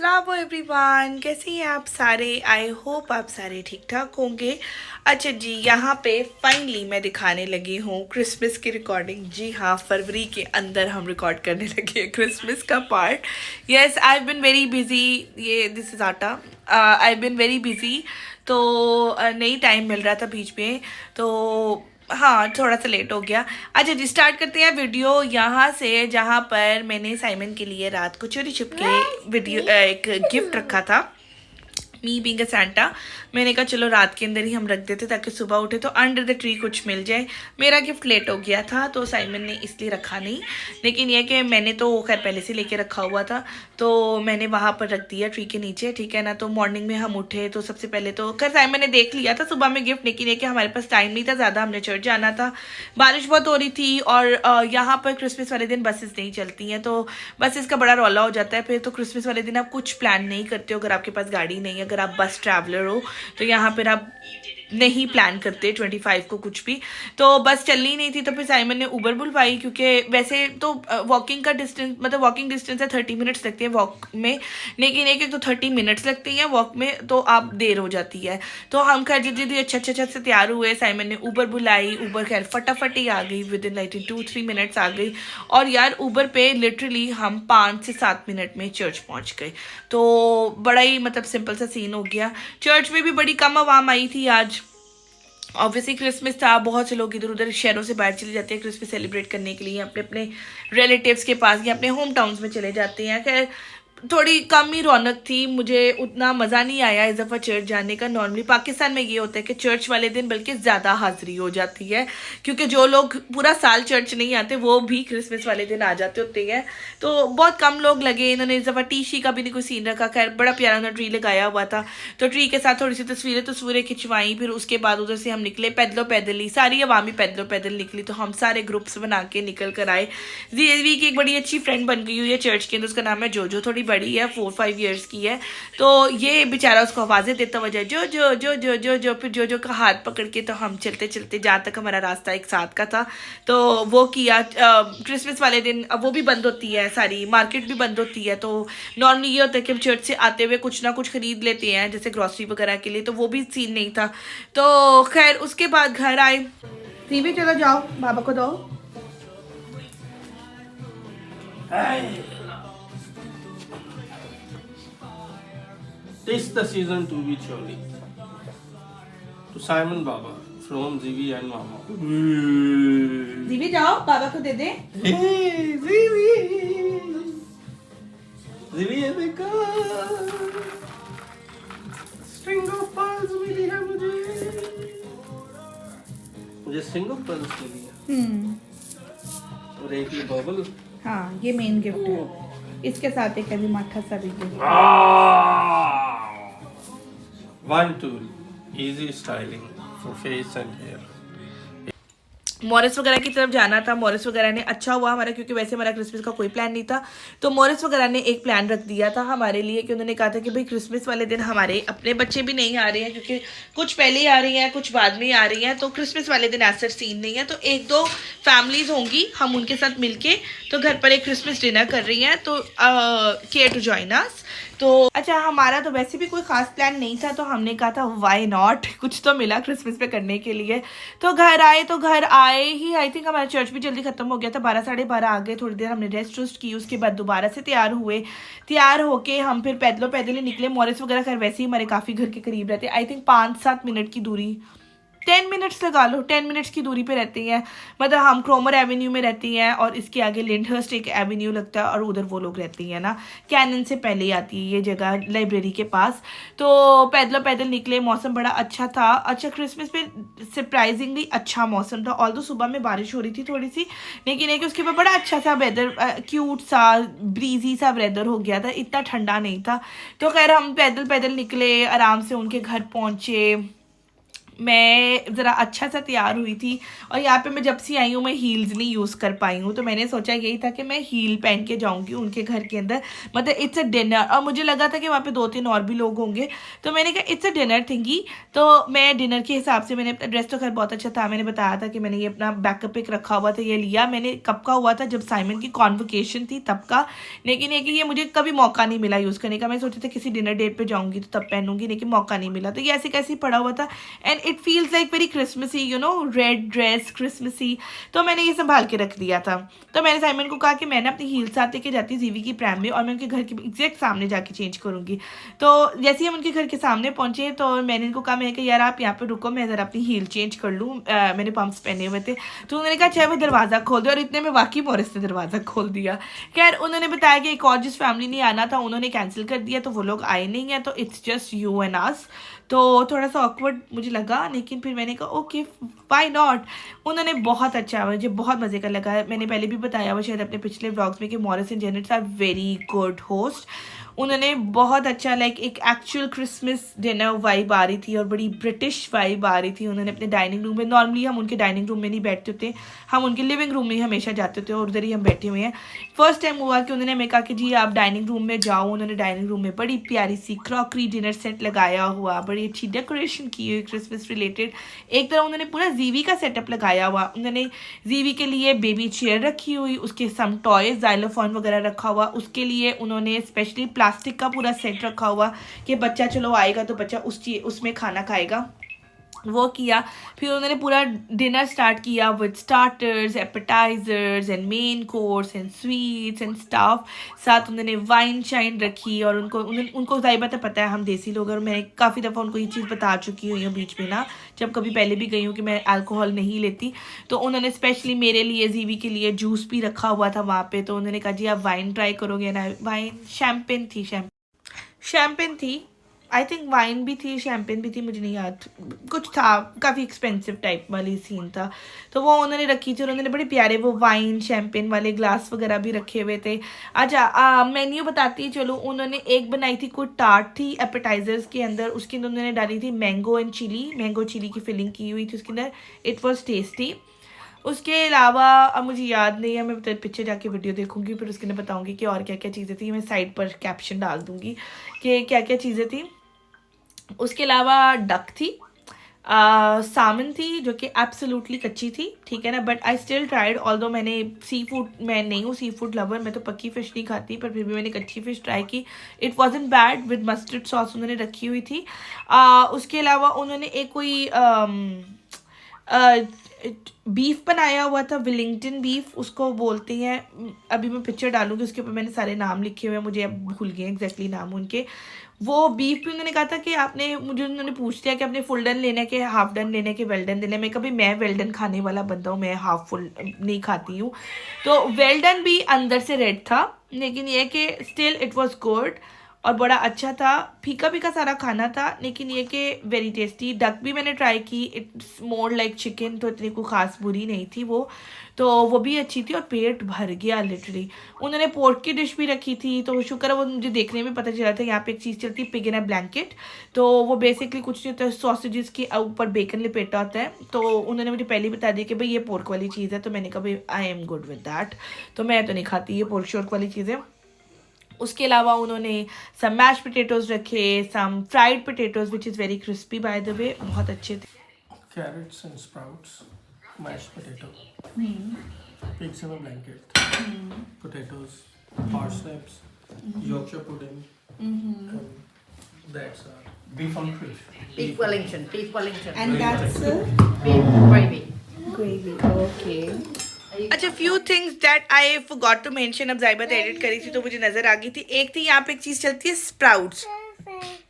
अस्सलाम एवरीवन, कैसे हैं आप सारे। आई होप आप सारे ठीक ठाक होंगे। अच्छा जी, यहाँ पे फाइनली मैं दिखाने लगी हूँ क्रिसमस की रिकॉर्डिंग। जी हाँ, फरवरी के अंदर हम रिकॉर्ड करने लगे हैं क्रिसमस का part. Yes, I have been very busy. ये दिस इज आटा। I have been very busy, तो नहीं टाइम मिल रहा था बीच में, तो हाँ थोड़ा सा लेट हो गया। अच्छा जी, स्टार्ट करते हैं वीडियो यहाँ से, जहाँ पर मैंने साइमन के लिए रात को चोरी छुप के वीडियो एक गिफ्ट रखा था। मी बीइंग अ सैंटा, मैंने कहा चलो रात के अंदर ही हम रख देते ताकि सुबह उठे तो अंडर द ट्री कुछ मिल जाए। मेरा गिफ्ट लेट हो गया था तो साइमन ने इसलिए रखा नहीं, लेकिन यह कि मैंने तो खैर पहले से लेके रखा हुआ था, तो मैंने वहाँ पर रख दिया ट्री के नीचे, ठीक है ना। तो मॉर्निंग में हम उठे तो सबसे पहले तो खैर साइमन ने देख लिया था सुबह में गिफ्ट, लेकिन ये कि हमारे पास टाइम नहीं था ज़्यादा, हमने चर्च जाना था, बारिश बहुत हो रही थी और यहाँ पर क्रिसमस वाले दिन बसेस नहीं चलती हैं, तो बसेस का बड़ा रौला हो जाता है फिर। तो क्रिसमस वाले दिन आप कुछ प्लान नहीं करते हो अगर आपके पास गाड़ी नहीं है, अगर आप बस ट्रैवलर हो तो यहाँ पर आप नहीं प्लान करते 25 को कुछ भी। तो बस चलनी नहीं थी, तो फिर साइमन ने उबर बुलवाई, क्योंकि वैसे तो वॉकिंग का डिस्टेंस मतलब वॉकिंग डिस्टेंस है 30 मिनट्स लगती है वॉक में, लेकिन एक तो 30 मिनट्स लगती हैं वॉक में, तो आप देर हो जाती है। तो हम खैर जल्दी अच्छा से तैयार हुए, साइमन ने उबर बुलाई, उबर खैर फटाफट ही आ गई, विद इन लाइक 2-3 मिनट्स आ गई। और यार उबर पे लिटरली हम 5 से 7 मिनट में चर्च पहुंच गए, तो बड़ा ही मतलब सिंपल सा सीन हो गया। चर्च में भी बड़ी कम आवाम आई थी आज, ऑब्वियसली क्रिसमस था, बहुत से लोग इधर उधर शहरों से बाहर चले जाते हैं क्रिसमस सेलिब्रेट करने के लिए, अपने अपने रिलेटिव्स के पास या अपने होम टाउन्स में चले जाते हैं। खैर थोड़ी कम ही रौनक थी, मुझे उतना मज़ा नहीं आया इस दफ़ा चर्च जाने का। नॉर्मली पाकिस्तान में ये होता है कि चर्च वाले दिन बल्कि ज़्यादा हाज़िरी हो जाती है, क्योंकि जो लोग पूरा साल चर्च नहीं आते वो भी क्रिसमस वाले दिन आ जाते होते हैं, तो बहुत कम लोग लगे। इन्होंने इस दफ़ा टीशी का भी नहीं कोई सीन रखा, खैर बड़ा प्यारा उन्होंने ट्री लगाया हुआ था, तो ट्री के साथ थोड़ी सी तस्वीरें खिंचवाई। फिर उसके बाद उधर से हम निकले पैदल ही, सारी अवामी पैदल निकली, तो हम सारे ग्रुप्स बना के निकल कर आए। जीएसवी की एक बड़ी अच्छी फ्रेंड बन गई हुई है चर्च के अंदर, उसका नाम है जो थोड़ी बड़ी है, 4-5 ईयर्स की है, तो ये बेचारा उसको आवाज़ें देता हुआ जाए जो फिर जो का हाथ पकड़ के, तो हम चलते जहाँ तक हमारा रास्ता एक साथ का था तो वो किया। क्रिसमस वाले दिन अब वो भी बंद होती है, सारी मार्केट भी बंद होती है, तो नॉर्मली ये होता है कि हम चर्च से आते हुए कुछ ना कुछ खरीद लेते हैं जैसे ग्रॉसरी वगैरह के लिए, तो वो भी सीन नहीं था। तो खैर उसके बाद घर आए, टीवी चलो जाओ बाबा को दो। This the season to be jolly. To Simon Baba from Zivi and Mama. दीवी जाओ बाबा को दे दे। Hey, Zivi! Zivi है देखा। String of pearls मिली है मुझे string of pearls मिली है। और एक ये bubble। हाँ ये मेन गिफ्ट है, इसके साथ एक अभी माठा सा भी gift. One tool, easy styling for face and hair. Morris वगैरह की तरफ जाना था, मॉरिस वगैरह ने, अच्छा हुआ हमारा क्योंकि वैसे हमारा क्रिसमस का कोई प्लान नहीं था, तो मॉरिस वगैरह ने एक प्लान रख दिया था हमारे लिए कि उन्होंने कहा था कि भाई क्रिसमस वाले दिन हमारे अपने बच्चे भी नहीं आ रहे हैं, क्योंकि कुछ पहले आ रही हैं कुछ बाद में आ रही हैं, तो क्रिसमस वाले दिन ऐसा सीन नहीं है, तो 1-2 फैमिलीज होंगी, हम उनके साथ मिलके तो घर पर एक क्रिसमस डिनर कर रही हैं, तो केयर टू जॉइन अस। तो अच्छा, हमारा तो वैसे भी कोई ख़ास प्लान नहीं था, तो हमने कहा था व्हाई नॉट, कुछ तो मिला क्रिसमस पे करने के लिए। तो घर आए ही आई थिंक हमारा चर्च भी जल्दी ख़त्म हो गया था, 12 साढ़े 12 आ गए, थोड़ी देर हमने रेस्ट की, उसके बाद दोबारा से तैयार हुए, तैयार होके हम फिर पैदल ही निकले। मॉरिस वगैरह खैर वैसे ही हमारे काफ़ी घर के करीब रहते, आई थिंक 5-7 मिनट की दूरी, 10 मिनट्स लगा लो, 10 मिनट्स की दूरी पे रहती हैं, मतलब हम क्रोमर एवेन्यू में रहती हैं और इसके आगे लिंडहर्स्ट एक एवेन्यू लगता है और उधर वो लोग रहती हैं ना, कैनन से पहले ही आती है ये जगह लाइब्रेरी के पास। तो पैदल निकले, मौसम बड़ा अच्छा था। अच्छा, क्रिसमस पे सरप्राइजिंगली अच्छा मौसम था, ऑल्दो सुबह में बारिश हो रही थी थोड़ी सी, लेकिन एक उसके बाद बड़ा अच्छा सा वेदर, क्यूट सा ब्रीजी सा वेदर हो गया था, इतना ठंडा नहीं था। तो खैर हम पैदल निकले, आराम से उनके घर पहुँचे, मैं ज़रा अच्छा सा तैयार हुई थी, और यहाँ पे मैं जब से आई हूँ मैं हील्स नहीं यूज़ कर पाई हूँ, तो मैंने सोचा यही था कि मैं हील पहन के जाऊँगी उनके घर के अंदर, मतलब इट्स अ डिनर, और मुझे लगा था कि वहाँ पे 2-3 और भी लोग होंगे, तो मैंने कहा इट्स अ डिनर थिंगी, तो मैं डिनर के हिसाब से मैंने अपना ड्रेस तो खैर बहुत अच्छा था, मैंने बताया था कि मैंने ये अपना बैकअप पिक रखा हुआ था, ये लिया मैंने कब का हुआ था, जब साइमन की कॉन्वोकेशन थी तब का, लेकिन ये मुझे कभी मौका नहीं मिला यूज़ करने का। मैं सोची थी किसी डिनर डेट पे जाऊंगी तो तब पहनूंगी, लेकिन मौका नहीं मिला, तो ये ऐसे कैसे पड़ा हुआ था, and it feels like very Christmassy, you know, red dress Christmassy, तो मैंने ये संभाल के रख दिया था। तो मैंने साइमन को कहा कि मैंने अपनी हील साथ लेके जाती जीवी की प्रैम में, और मैं उनके घर के एग्जैक्ट सामने जाके चेंज करूंगी। तो जैसे ही हम उनके घर के सामने पहुंचे तो मैंने इनको कहा, मैंने कहा यार आप यहाँ पे रुको, मैं ज़रा अपनी हील चेंज कर लूँ, मैंने पम्प्स पहने हुए थे, तो उन्होंने कहा चाहे वो दरवाज़ा खोल दे, और इतने में वाकई मॉरिस ने दरवाज़ा खोल दिया। खैर उन्होंने बताया कि एक और जिस फैमिली ने आना था उन्होंने कैंसिल कर दिया, तो वो लोग आए नहीं है, तो इट्स जस्ट यू एंड अस, तो थोड़ा सा ऑकवर्ड मुझे लगा, लेकिन फिर मैंने कहा ओके व्हाई नॉट। उन्होंने बहुत अच्छा, मुझे बहुत मज़े का लगा। मैंने पहले भी बताया हुआ शायद अपने पिछले व्लॉग्स में कि Morris and Janet are very good host. उन्होंने बहुत अच्छा, लाइक एक एक्चुअल क्रिसमस डिनर वाइब आ रही थी और बड़ी ब्रिटिश वाइब आ रही थी। उन्होंने अपने डाइनिंग रूम में, नॉर्मली हम उनके डाइनिंग रूम में नहीं बैठते होते, हम उनके लिविंग रूम में ही हमेशा जाते होते और उधर ही हम बैठे हुए हैं। फर्स्ट टाइम हुआ कि उन्होंने हमें कहा कि जी आप डाइनिंग रूम में जाओ। उन्होंने डाइनिंग रूम में बड़ी प्यारी सी क्रॉकरी डिनर सेट लगाया हुआ, बड़ी अच्छी डेकोरेशन की हुई क्रिसमस रिलेटेड। एक तरह उन्होंने पूरा जीवी का सेटअप लगाया हुआ, उन्होंने जीवी के लिए बेबी चेयर रखी हुई, उसके सम टॉयज जाइलोफोन वगैरह रखा हुआ, उसके लिए उन्होंने स्पेशली प्लास्टिक का पूरा सेट रखा हुआ कि बच्चा चलो आएगा तो बच्चा उसमें खाना खाएगा, वो किया। फिर उन्होंने पूरा डिनर स्टार्ट किया with starters, appetisers and main course and sweets and staff. साथ उन्होंने वाइन शाइन रखी, और उनको ज़ाहिर बात है पता है हम देसी लोग हैं, और मैं काफ़ी दफ़ा उनको ये चीज़ बता चुकी हुई हूँ बीच में ना, जब कभी पहले भी गई हूँ कि मैं अल्कोहल नहीं लेती। तो उन्होंने स्पेशली मेरे लिए, जीवी के लिए जूस भी रखा हुआ था वहाँ पे, तो उन्होंने कहा जी आप वाइन ट्राई करोगे ना। वाइन शैम्पेन थी, आई थिंक वाइन भी थी, शैम्पेन भी थी, मुझे नहीं याद, कुछ था, काफ़ी एक्सपेंसिव टाइप वाली सीन था, तो वो उन्होंने रखी थी। उन्होंने बड़े प्यारे वो वाइन शैम्पेन वाले ग्लास वगैरह भी रखे हुए थे। अच्छा मेन्यू बताती चलो, उन्होंने एक बनाई थी, कोई टार्ट थी एपेटाइजर्स के अंदर, उसके अंदर उन्होंने डाली थी मैंगो चिली की फिलिंग की हुई थी उसके अंदर, इट वॉज टेस्टी। उसके अलावा अब मुझे याद नहीं है, मैं पीछे जाके वीडियो देखूंगी फिर उसके अंदर बताऊंगी कि और क्या क्या चीज़ें थी, मैं साइड पर कैप्शन डाल दूंगी कि क्या क्या चीज़ें थी। उसके अलावा डक थी, सामन थी जो कि एब्सोल्युटली कच्ची थी, ठीक है ना, but I still tried, although मैंने सी फूड, मैं नहीं हूँ सी फूड लवर, मैं तो पक्की फ़िश नहीं खाती, पर फिर भी मैंने कच्ची फ़िश ट्राई की, it wasn't bad, with mustard sauce उन्होंने रखी हुई थी। उसके अलावा उन्होंने एक कोई बीफ बनाया हुआ था, विलिंगटन बीफ उसको बोलते हैं, अभी मैं पिक्चर डालूंगी उसके ऊपर, मैंने सारे नाम लिखे हुए हैं, मुझे अब भूल गए एग्जैक्टली नाम उनके। वो बीफ भी उन्होंने कहा था कि आपने, मुझे उन्होंने पूछ लिया कि आपने फुल डन लेने के, हाफ डन लेने के, वेल डन लेने। मैं कभी, मैं वेल डन खाने वाला बंदा हूँ, मैं हाफ फुल नहीं खाती हूँ, तो वेल डन भी अंदर से रेड था, लेकिन ये कि स्टिल इट वॉज गुड और बड़ा अच्छा था, फीका फीका सारा खाना था, लेकिन ये कि वेरी टेस्टी। डक भी मैंने ट्राई की, इट्स मोर लाइक चिकन, तो इतनी कोई ख़ास बुरी नहीं थी वो, तो वो भी अच्छी थी और पेट भर गया लिटरली। उन्होंने पोर्क की डिश भी रखी थी, तो शुक्र है वो मुझे देखने में पता चला था। यहाँ पे एक चीज़ चलती है पिग इन अ ब्लैंकेट, तो वो बेसिकली कुछ नहीं होता, सॉसेजेस के ऊपर बेकन लिपेटा होता है, तो उन्होंने मुझे पहले ही बता दिया कि भाई ये पोर्क वाली चीज़ है, तो मैंने कहा भाई I am good with that, तो मैं तो नहीं खाती ये पोर्क शोर्क वाली चीज़ें। उसके अलावा उन्होंने सम मैश पोटैटोज रखे, some fried potatoes which is very crispy by the way, बहुत अच्छे थे। Carrots and sprouts, mashed potato, pigs in a blanket, potatoes, parsnips, Yorkshire pudding, and that's beef on fish. Beef Wellington. And that's Beef gravy. gravy. Okay. अच्छा, few things that I forgot to mention, अब ज़ाइबत edit करी थी तो मुझे नज़र आ गई थी। एक थी यहाँ पे एक चीज़ चलती है स्प्राउट्स,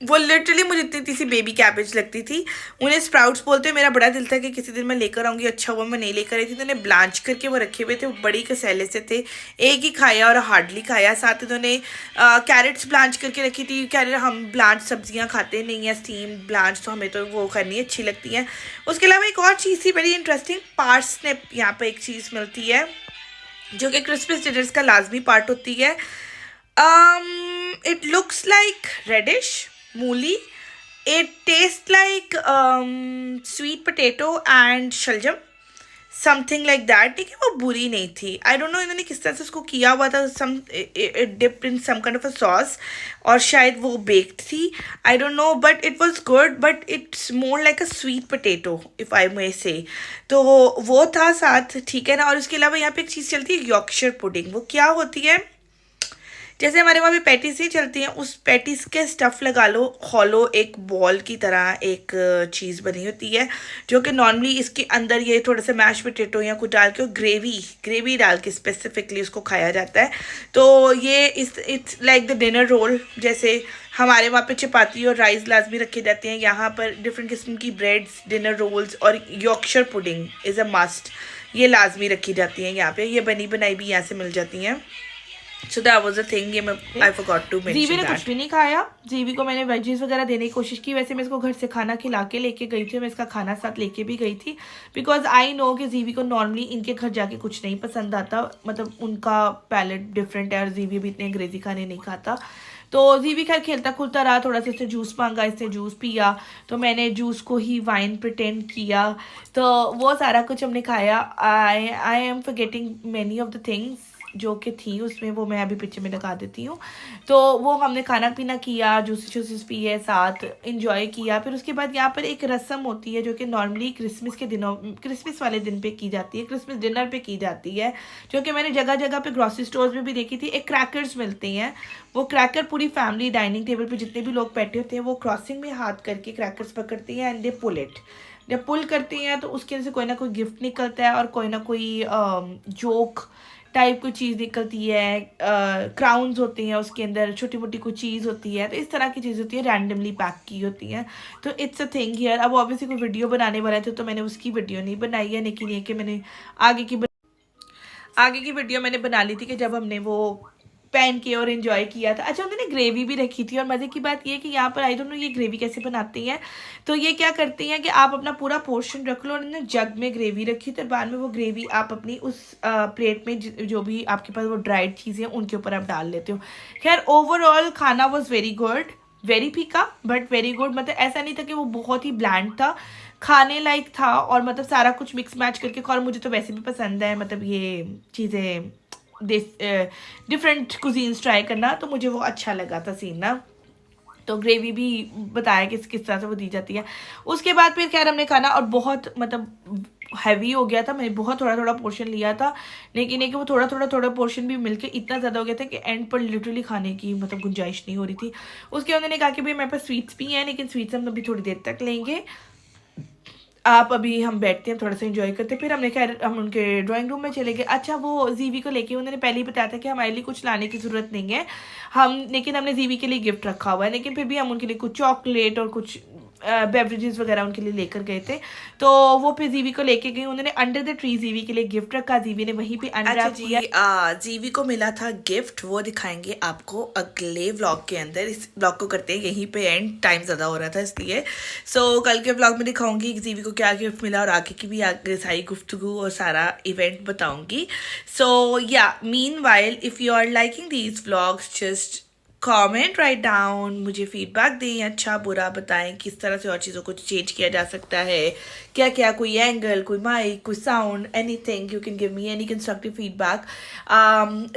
वो लिटरली मुझे इतनी सी बेबी कैबेज लगती थी, उन्हें स्प्राउट्स बोलते हैं। मेरा बड़ा दिल था कि किसी दिन मैं लेकर आऊँगी, अच्छा हुआ मैं नहीं लेकर आई थी। तो उन्हें ब्लांच करके वो रखे हुए थे, वो बड़ी कसैले से थे, एक ही खाया और हार्डली खाया। साथ उन्होंने कैरेट्स ब्लांच करके रखी थी, कैरेट हम ब्लांच सब्जियाँ खाते नहीं हैं, स्टीम ब्लांच तो हमें तो वो करनी अच्छी लगती है। उसके अलावा एक और चीज़ थी वेरी इंटरेस्टिंग, पार्सनिप, यहाँ पर एक चीज़ मिलती है जो कि क्रिसमस डिनर्स का लाजमी पार्ट होती है। इट लुक्स लाइक रेडिश मूली, It tastes like sweet potato and शलजम, समथिंग लाइक दैट. लेकिन वो बुरी नहीं थी. आई डोंट नो इन्होंने किस तरह से उसको किया हुआ था. Some dipped in some kind of a sauce, और शायद वो बेक्ड थी. I don't know, but it was good. But it's more like a sweet potato if I may say. तो वो था साथ, ठीक है ना. और उसके अलावा यहाँ पे एक चीज़ चलती है, यॉर्कशायर पुडिंग. वो क्या होती है, जैसे हमारे वहाँ पे पैटीज ही चलती हैं, उस पैटीज के स्टफ़ लगा लो, हॉलो एक बॉल की तरह एक चीज़ बनी होती है, जो कि नॉर्मली इसके अंदर ये थोड़ा सा मैश पोटैटो या कुछ डाल के, ग्रेवी डाल के स्पेसिफिकली उसको खाया जाता है. तो ये it's like the dinner roll. जैसे हमारे वहाँ पे चपाती और राइस लाजमी रखे जाते हैं, यहाँ पर डिफरेंट किस्म की ब्रेड्स, डिनर रोल्स और Yorkshire pudding is a must. ये लाजमी रखी जाती हैं यहाँ पे. ये बनी बनाई भी यहाँ से मिल जाती हैं. So that was the thing. ये मैं I forgot to mention जीवी ने that. कुछ भी नहीं खाया. जीवी को मैंने वेजीज वगैरह देने की कोशिश की. वैसे मैं इसको घर से खाना खिला के लेके गई थी, मैं इसका खाना साथ लेके भी गई थी, बिकॉज आई नो कि जीवी को नॉर्मली इनके घर जाके कुछ नहीं पसंद आता. मतलब उनका पैलेट डिफरेंट है और जीवी भी इतने अंग्रेजी खाने नहीं खाता. तो जीवी खैर खेलता खुलता रहा. थोड़ा सा इससे जूस मांगा, इससे जूस पिया, तो मैंने जूस को ही वाइन प्रिटेंड किया. तो वो सारा कुछ हमने खाया. I am forgetting many of the things जो कि थी उसमें, वो मैं अभी पिक्चर में लगा देती हूँ. तो वो हमने खाना पीना किया, जूसेस पिए, साथ इंजॉय किया. फिर उसके बाद यहाँ पर एक रस्म होती है जो कि नॉर्मली क्रिसमस के दिनों, क्रिसमस वाले दिन पे की जाती है, क्रिसमस डिनर पे की जाती है, जो कि मैंने जगह जगह पे ग्रॉसरी स्टोर्स में भी देखी थी. एक क्रैकर्स मिलते हैं, वो क्रैकर पूरी फैमिली डाइनिंग टेबल पर जितने भी लोग बैठे होते हैं वो क्रॉसिंग में हाथ करके क्रैकर्स पकड़ती हैं एंड दे पुल इट. जब पुल करती हैं तो उसके अंदर से कोई ना कोई गिफ्ट निकलता है और कोई ना कोई जोक टाइप कोई चीज़ निकलती है. क्राउन्स होते हैं उसके अंदर, छोटी मोटी कोई चीज़ होती है. तो इस तरह की चीज़ होती है, रैंडमली पैक की होती हैं. तो इट्स अ थिंग हियर. अब ऑब्वियसली कोई वीडियो बनाने वाला थे तो मैंने उसकी वीडियो नहीं बनाई है, लेकिन ये कि मैंने आगे की वीडियो मैंने बना ली थी कि जब हमने वो पहन के और इन्जॉय किया था. अच्छा, उन्होंने ग्रेवी भी रखी थी. और मज़े की बात ये है कि यहाँ पर आई डोंट नो ये ग्रेवी कैसे बनाती हैं. तो ये क्या करती हैं कि आप अपना पूरा पोर्शन रख लो, और इन्होंने जग में ग्रेवी रखी, तो बाद में वो ग्रेवी आप अपनी उस प्लेट में जो भी आपके पास वो ड्राइड चीज़ें उनके ऊपर आप डाल लेते हो. खैर ओवरऑल खाना वॉज वेरी गुड, वेरी फीका बट वेरी गुड. मतलब ऐसा नहीं था कि वो बहुत ही ब्लैंड था, खाने लायक था. और मतलब सारा कुछ मिक्स मैच करके, और मुझे तो वैसे भी पसंद है मतलब ये चीज़ें डिफरेंट कुजीन्स ट्राई करना, तो मुझे वो अच्छा लगा था सीन ना. तो ग्रेवी भी बताया कि किस तरह से वो दी जाती है. उसके बाद फिर खैर हमने खाना, और बहुत मतलब हैवी हो गया था. मैंने बहुत थोड़ा पोर्शन लिया था, लेकिन एक वो थोड़ा पोर्शन भी मिलके इतना ज़्यादा हो गया था कि एंड पर लिटरली खाने की मतलब गुंजाइश नहीं हो रही थी. उसके बाद मैंने कहा कि भाई मेरे पास स्वीट्स भी हैं, लेकिन स्वीट्स हम अभी थोड़ी देर तक लेंगे. आप अभी हम बैठते हैं, थोड़ा सा एंजॉय करते हैं. फिर हमने खैर हम उनके ड्राइंग रूम में चले गए. अच्छा, वो जीवी को लेके उन्होंने पहले ही बताया था कि हमारे लिए कुछ लाने की ज़रूरत नहीं है लेकिन हमने जीवी के लिए गिफ्ट रखा हुआ है. लेकिन फिर भी हम उनके लिए कुछ चॉकलेट और कुछ बेवरेजेस वगैरह उनके लिए लेकर गए थे. तो वो फिर जीवी को लेके गई. उन्होंने अंडर द ट्री जीवी के लिए गिफ्ट रखा. जीवी ने वहीं पे अनरैप किया. जीवी को मिला था गिफ्ट, वो दिखाएंगे आपको अगले व्लॉग के अंदर. इस व्लॉग को करते हैं यहीं पे एंड, टाइम ज़्यादा हो रहा था इसलिए. सो कल के व्लॉग में दिखाऊंगी कि जीवी को क्या गिफ्ट मिला, और आगे की भी आगे सारी गुफ्तगू और सारा इवेंट बताऊंगी. सो या meanwhile if you are liking these vlogs, just comment right down, मुझे फीडबैक दें, अच्छा बुरा बताएं किस तरह से और चीज़ों को चेंज किया जा सकता है, क्या क्या, कोई एंगल, कोई माइक, कोई sound, anything. You can give me any constructive feedback.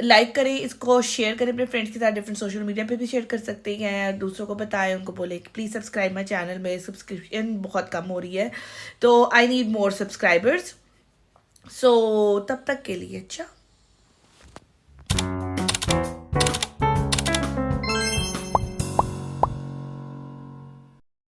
Like करें इसको, शेयर करें अपने फ्रेंड्स के साथ, डिफरेंट सोशल मीडिया पे भी शेयर कर सकते हैं. दूसरों को बताएं, उनको बोले कि प्लीज़ सब्सक्राइब माई चैनल. मेरी सब्सक्रिप्शन बहुत कम हो रही है, तो आई नीड मोर सब्सक्राइबर्स. सो तब तक के लिए अच्छा.